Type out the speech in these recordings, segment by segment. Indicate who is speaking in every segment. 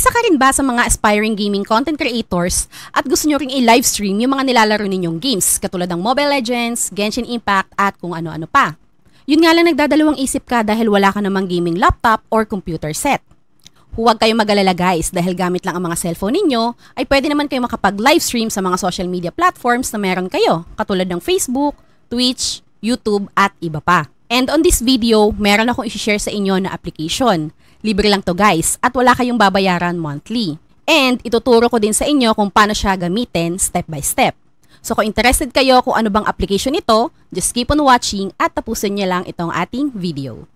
Speaker 1: Isa ka rin ba sa mga aspiring gaming content creators at gusto nyo ring i-livestream yung mga nilalaro ninyong games katulad ng Mobile Legends, Genshin Impact at kung ano-ano pa? Yun nga lang nagdadalawang isip ka dahil wala ka namang gaming laptop or computer set. Huwag kayong mag-alala guys dahil gamit lang ang mga cellphone ninyo ay pwede naman kayo makapag-livestream sa mga social media platforms na meron kayo katulad ng Facebook, Twitch, YouTube at iba pa. And on this video, meron akong i-share sa inyo na application. Libre lang to guys at wala kayong babayaran monthly. And ituturo ko din sa inyo kung paano siya gamitin step by step. So kung interested kayo kung ano bang application ito, just keep on watching at tapusin niyo lang itong ating video.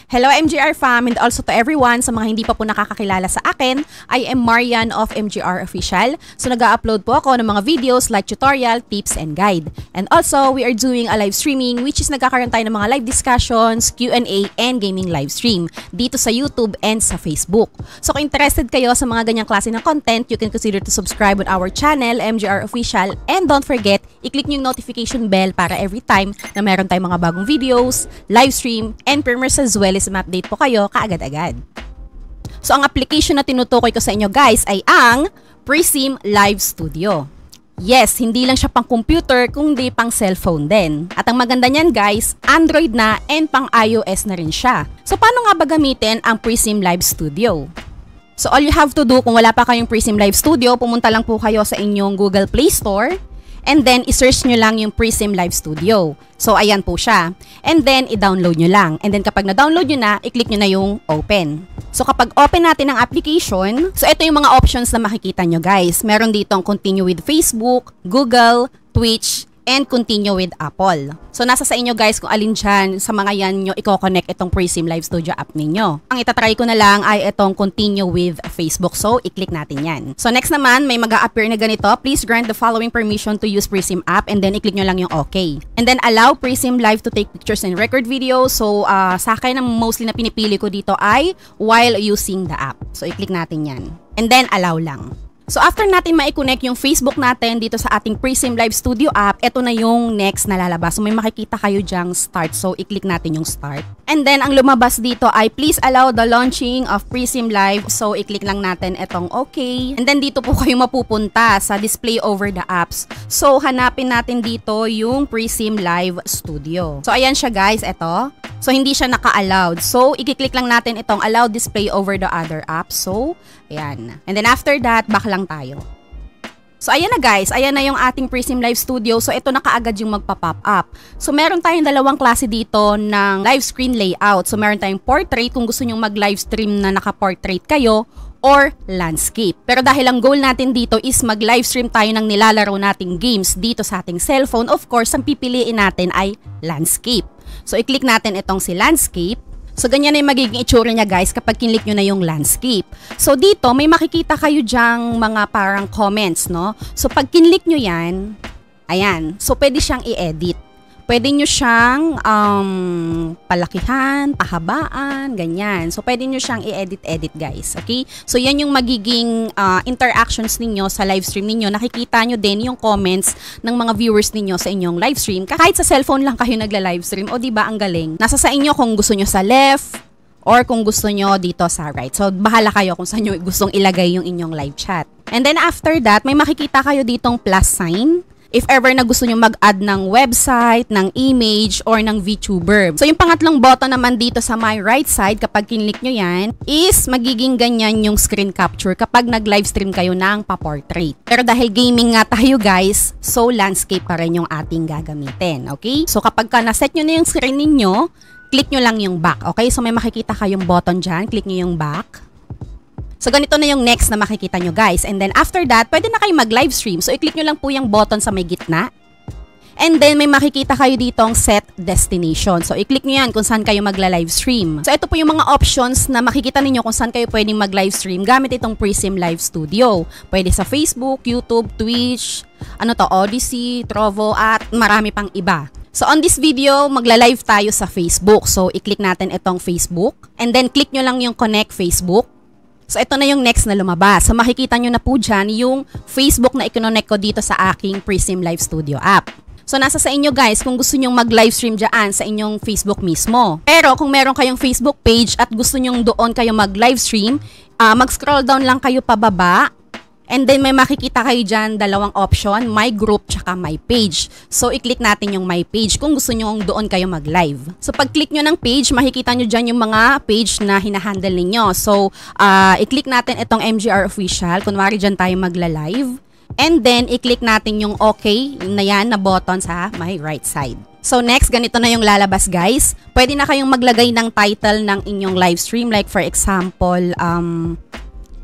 Speaker 1: Hello MGR fam and also to everyone sa mga hindi pa po nakakakilala sa akin. I am Marian of MGR Official. So nag-upload po ako ng mga videos like tutorial, tips, and guide. And also, we are doing a live streaming which is nagkakaroon tayo ng mga live discussions, Q&A, and gaming live stream dito sa YouTube and sa Facebook. So kung interested kayo sa mga ganyang klase ng content, you can consider to subscribe on our channel, MGR Official. And don't forget, i-click nyo yung notification bell para every time na meron tayong mga bagong videos, live stream, and premieres as well ma-update po kayo kaagad-agad. So, ang application na tinutukoy ko sa inyo guys ay ang Prism Live Studio. Yes, hindi lang siya pang computer kundi pang cellphone din. At ang maganda niyan guys, Android na and pang iOS na rin siya. So, paano nga ba gamitin ang Prism Live Studio? So, all you have to do kung wala pa kayong Prism Live Studio, pumunta lang po kayo sa inyong Google Play Store. And then, i-search nyo lang yung Prism Live Studio. So, ayan po siya. And then, i-download nyo lang. And then, kapag na-download nyo na, i-click nyo na yung open. So, kapag open natin ang application, so ito yung mga options na makikita nyo guys. Meron ditong continue with Facebook, Google, Twitch, and continue with Apple. So, nasa sa inyo guys kung alin dyan sa mga yan nyo i-connect itong Prism Live Studio app ninyo. Ang itatry ko na lang ay itong continue with Facebook. So, i-click natin yan. So, next naman, may mag-a-appear na ganito. Please grant the following permission to use Prism app and then i-click nyo lang yung OK. And then, allow Prism Live to take pictures and record videos. So, sa akin, ang mostly na pinipili ko dito ay while using the app. So, i-click natin yan. And then, allow lang. So, after natin ma-connect yung Facebook natin dito sa ating Prism Live Studio app, ito na yung next na lalabas. So, may makikita kayo dyang start. So, i-click natin yung start. And then, ang lumabas dito ay please allow the launching of Prism Live. So, i-click lang natin itong OK. And then, dito po kayo mapupunta sa display over the apps. So, hanapin natin dito yung Prism Live Studio. So, ayan siya guys, ito. So, hindi siya naka-allowed. So, i-click lang natin itong allow display over the other apps. So, ayan. And then, after that, back lang tayo. So, ayan na guys. Ayan na yung ating Prism Live Studio. So, ito na kaagad yung magpa-pop up. So, meron tayong dalawang klase dito ng live screen layout. So, meron tayong portrait kung gusto nyong mag-live stream na naka-portrait kayo or landscape. Pero dahil ang goal natin dito is mag-live stream tayo ng nilalaro nating games dito sa ating cellphone, of course, ang pipiliin natin ay landscape. So, i-click natin itong si landscape. So, ganyan na yung magiging itsura niya guys kapag kinlik nyo na yung landscape. So, dito may makikita kayo dyang mga parang comments, no? So, pag kinlik nyo yan, ayan. So, pwede siyang i-edit. Pwede nyo siyang palakihan, pahabaan, ganyan. So, pwede nyo siyang i-edit guys. Okay? So, yan yung magiging interactions ninyo sa live stream ninyo. Nakikita nyo din yung comments ng mga viewers ninyo sa inyong live stream. Kahit sa cellphone lang kayo nagla-live stream. O, diba ang galing? Nasa sa inyo kung gusto nyo sa left or kung gusto nyo dito sa right. So, bahala kayo kung saan nyo gustong ilagay yung inyong live chat. And then, after that, may makikita kayo ditong plus sign. If ever na gusto nyo mag-add ng website, ng image, or ng VTuber. So, yung pangatlong button naman dito sa my right side, kapag kinlik nyo yan, is magiging ganyan yung screen capture kapag nag-live stream kayo ng pa-portrait. Pero dahil gaming nga tayo guys, so landscape pa rin yung ating gagamitin. Okay? So, kapag ka na-set nyo na yung screen ninyo, click nyo lang yung back. Okay? So, may makikita kayong button dyan. Click nyo yung back. So, ganito na yung next na makikita nyo guys. And then, after that, pwede na kayo mag-live stream. So, i-click nyo lang po yung button sa may gitna. And then, may makikita kayo ditong set destination. So, i-click nyo yan kung saan kayo magla-live stream. So, ito po yung mga options na makikita ninyo kung saan kayo pwedeng mag-live stream gamit itong Prism Live Studio. Pwede sa Facebook, YouTube, Twitch, Odyssey, Trovo, at marami pang iba. So, on this video, magla-live tayo sa Facebook. So, i-click natin itong Facebook. And then, click nyo lang yung Connect Facebook. So, ito na yung next na lumabas. So, makikita nyo na po dyan yung Facebook na i-connect ko dito sa aking Prism Live Studio app. So nasa sa inyo guys kung gusto nyong mag-livestream dyan sa inyong Facebook mismo. Pero kung meron kayong Facebook page at gusto nyong doon kayo mag-livestream, mag-scroll down lang kayo pababa. And then may makikita kayo dyan dalawang option, my group tsaka my page. So i-click natin yung my page kung gusto nyo doon kayo mag-live. So pag click nyo ng page, makikita nyo dyan yung mga page na hinahandle ninyo. So i-click natin itong MGR Official, kunwari dyan tayo magla-live. And then i-click natin yung okay na yan na button sa my right side. So next, ganito na yung lalabas guys. Pwede na kayong maglagay ng title ng inyong live stream. Like for example,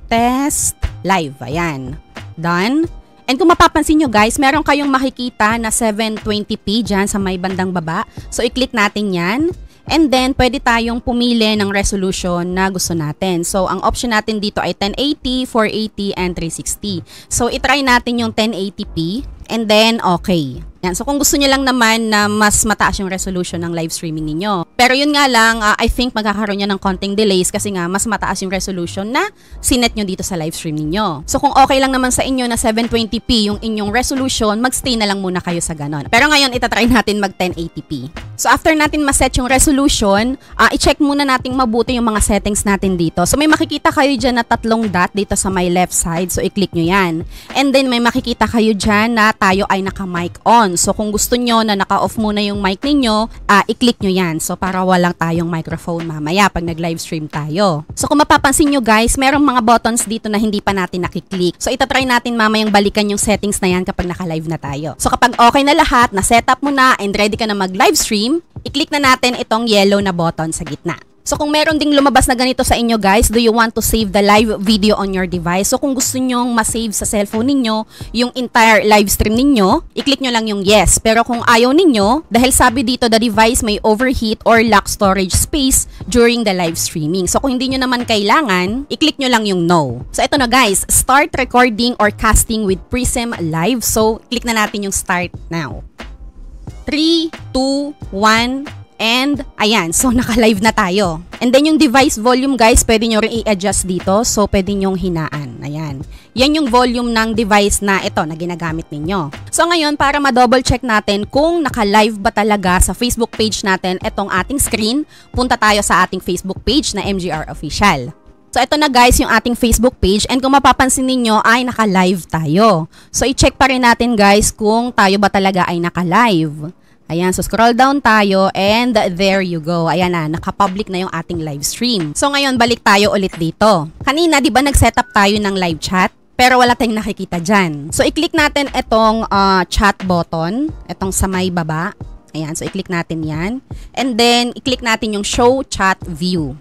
Speaker 1: test live. Ayan. Done. And kung mapapansin nyo guys, meron kayong makikita na 720p dyan sa may bandang baba. So i-click natin yan. And then, pwede tayong pumili ng resolution na gusto natin. So, ang option natin dito ay 1080, 480, and 360. So, itry natin yung 1080p. And then, okay. Yan. So, kung gusto nyo lang naman na mas mataas yung resolution ng live streaming ninyo. Pero yun nga lang, I think magkakaroon yan ng konting delays kasi nga mas mataas yung resolution na sinet nyo dito sa live stream ninyo. So, kung okay lang naman sa inyo na 720p yung inyong resolution, magstay na lang muna kayo sa ganon. Pero ngayon, itatry natin mag 1080p. So, after natin maset yung resolution, i-check muna natin mabuti yung mga settings natin dito. So, may makikita kayo dyan na 3 dot dito sa my left side. So, i-click nyo yan. And then, may makikita kayo dyan na tayo ay naka-mic on. So, kung gusto nyo na naka-off muna yung mic ninyo, i-click nyo yan. So, para walang tayong microphone mamaya pag nag-live stream tayo. So, kung mapapansin nyo guys, merong mga buttons dito na hindi pa natin nakiklik. So, itatry natin mamayang balikan yung settings na yan kapag naka-live na tayo. So, kapag okay na lahat, na-setup mo na and ready ka na mag-live stream, i-click na natin itong yellow na button sa gitna. So kung meron ding lumabas na ganito sa inyo guys, do you want to save the live video on your device? So kung gusto nyong ma-save sa cellphone ninyo yung entire live stream ninyo, i-click nyo lang yung yes. Pero kung ayaw ninyo, dahil sabi dito the device may overheat or lack storage space during the live streaming. So kung hindi nyo naman kailangan, i-click nyo lang yung no. So ito na guys, start recording or casting with Prism Live. So click na natin yung start now. 3, 2, 1, and ayan, so naka-live na tayo. And then yung device volume guys, pwede nyo rin i-adjust dito. So pwede nyong hinaan. Ayan. Yan yung volume ng device na ito na ginagamit ninyo. So ngayon, para ma-double check natin kung naka-live ba talaga sa Facebook page natin itong ating screen, punta tayo sa ating Facebook page na MGR Official. So ito na guys yung ating Facebook page and kung mapapansin ninyo ay naka-live tayo. So i-check pa rin natin guys kung tayo ba talaga ay naka-live. Ayan, so scroll down tayo and there you go. Ayan na, naka-public na yung ating live stream. So ngayon, balik tayo ulit dito. Kanina, di ba nag-setup tayo ng live chat? Pero wala tayong nakikita dyan. So i-click natin itong chat button, itong sa may baba. Ayan, so i-click natin yan. And then, i-click natin yung show chat view.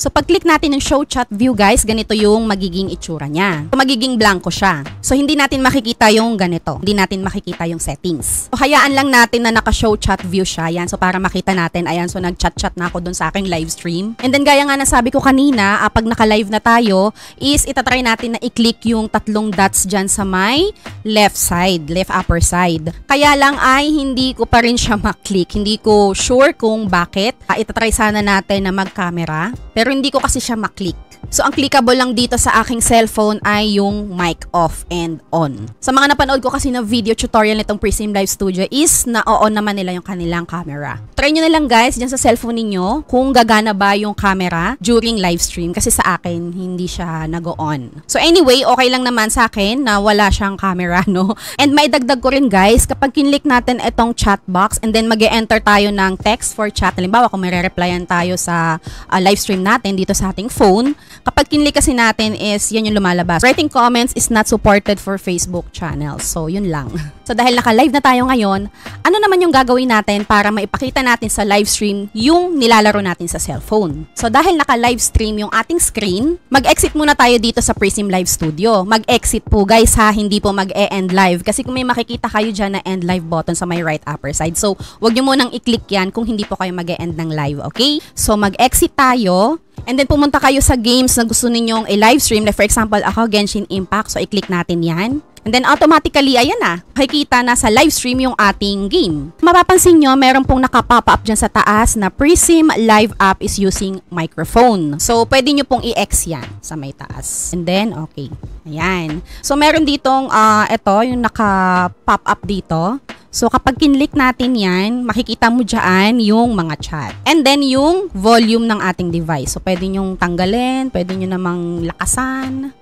Speaker 1: So pag-click natin ng show chat view guys, ganito yung magiging itsura niya. So magiging blanco siya. So hindi natin makikita yung ganito. Hindi natin makikita yung settings. So hayaan lang natin na naka-show chat view siya. Yan. So para makita natin, ayan, so nag-chat-chat na ako dun sa aking live stream. And then gaya nga nasabi ko kanina, pag naka-live na tayo, is itatry natin na i-click yung 3 dots dyan sa may left side, left upper side. Kaya lang ay hindi ko pa rin siya maklik. Hindi ko sure kung bakit. Itatry sana natin na mag-camera. Pero hindi ko kasi siya maklik. So, ang clickable lang dito sa aking cellphone ay yung mic off and on. Sa mga napanood ko kasi na video tutorial nitong Prism Live Studio is na-on naman nila yung kanilang camera. Try nyo na lang guys dyan sa cellphone ninyo kung gagana ba yung camera during live stream kasi sa akin hindi siya nag-on. So anyway, okay lang naman sa akin na wala siyang camera, no? And may dagdag ko rin guys, kapag kinlik natin itong chat box and then mag-e-enter tayo ng text for chat. Halimbawa kung may re-replyan tayo sa live stream natin dito sa ating phone, kapag kinlik kasi natin is yan yung lumalabas. Writing comments is not supported for Facebook channels. So, yun lang. So, dahil naka-live na tayo ngayon, ano naman yung gagawin natin para maipakita natin sa live stream yung nilalaro natin sa cellphone? So, dahil naka-live stream yung ating screen, mag-exit muna tayo dito sa Prism Live Studio. Mag-exit po guys ha, hindi po mag-e-end live. Kasi kung may makikita kayo dyan na end live button sa my right upper side. So, wag nyo munang i-click yan kung hindi po kayo mag-e-end ng live, okay? So, mag-exit tayo. And then pumunta kayo sa games na gusto ninyong i-live stream. Like for example, ako Genshin Impact. So i-click natin yan. And then automatically, ayan na, makikita na sa live stream yung ating game. Mapapansin nyo, meron pong nakapop up dyan sa taas na Prism Live app is using microphone. So, pwede nyo pong i-X yan sa may taas. And then, okay. Ayan. So, meron ditong, ito, yung nakapop up dito. So, kapag kinlik natin yan, makikita mo dyan yung mga chat. And then, yung volume ng ating device. So, pwede nyong tanggalin, pwede nyo namang lakasan.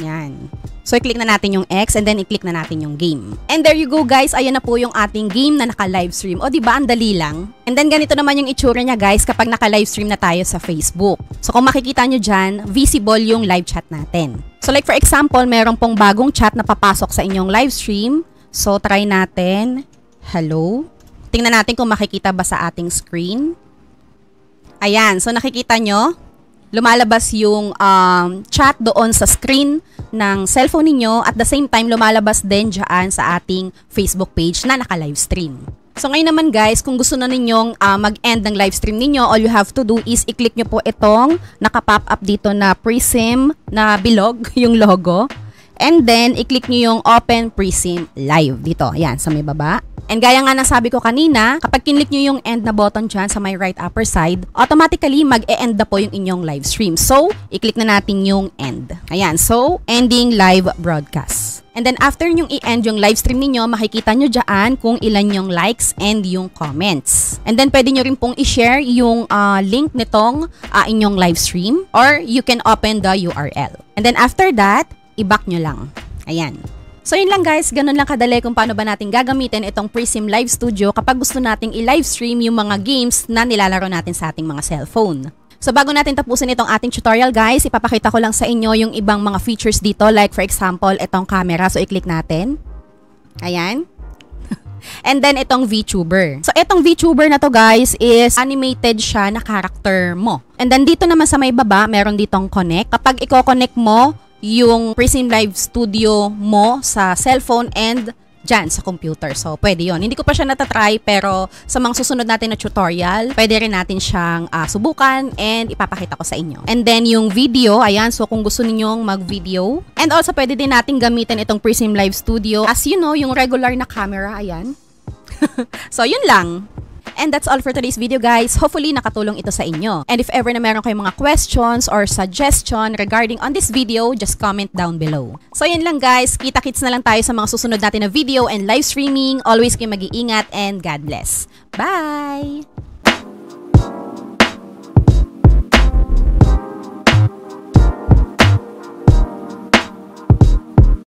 Speaker 1: Yan. So, i-click na natin yung X and then i-click na natin yung game. And there you go guys, ayan na po yung ating game na naka-livestream. O diba, ang dali lang? And then ganito naman yung itsura niya guys kapag naka-livestream na tayo sa Facebook. So, kung makikita nyo dyan, visible yung live chat natin. So, like for example, meron pong bagong chat na papasok sa inyong livestream. So, try natin. Hello. Tingnan natin kung makikita ba sa ating screen. Ayan. So, nakikita nyo? Lumalabas yung chat doon sa screen ng cellphone ninyo at the same time lumalabas din dyan sa ating Facebook page na naka-livestream. So ngayon naman guys, kung gusto na ninyong mag-end ng livestream ninyo, all you have to do is i-click nyo po itong naka-pop up dito na Prism na bilog, yung logo. And then, i-click nyo yung Open Prism Live dito. Ayan, sa may baba. And gaya nga nasabi ko kanina, kapag kinlik nyo yung end na button dyan sa my right upper side, automatically mag-e-end na po yung inyong live stream. So, i-click na natin yung end. Ayan, so, ending live broadcast. And then, after nyong i-end yung live stream ninyo, makikita nyo dyan kung ilan yung likes and yung comments. And then, pwede nyo rin pong i-share yung link nitong inyong live stream or you can open the URL. And then, after that, i-back nyo lang. Ayan. So yun lang guys, ganun lang kadali kung paano ba natin gagamitin itong Prism Live Studio kapag gusto nating i-livestream yung mga games na nilalaro natin sa ating mga cellphone. So bago natin tapusin itong ating tutorial guys, ipapakita ko lang sa inyo yung ibang mga features dito, like for example, itong camera. So i-click natin. Ayan. And then itong VTuber. So itong VTuber na to guys is animated siya na character mo. And then dito naman sa may baba, meron ditong connect. Kapag i-connect mo yung Prism Live Studio mo sa cellphone and dyan sa computer. So, pwede yon. Hindi ko pa siya natatry pero sa mga susunod natin na tutorial, pwede rin natin siyang subukan and ipapakita ko sa inyo. And then, yung video, ayan. So, kung gusto ninyong mag-video. And also, pwede din natin gamitin itong Prism Live Studio. As you know, yung regular na camera, ayan. So, yun lang. And that's all for today's video guys. Hopefully nakatulong ito sa inyo. And if ever na meron kayong mga questions or suggestion regarding on this video, just comment down below. So yun lang guys, kita-kits na lang tayo sa mga susunod natin na video and live streaming. Always kayo mag-iingat and God bless. Bye!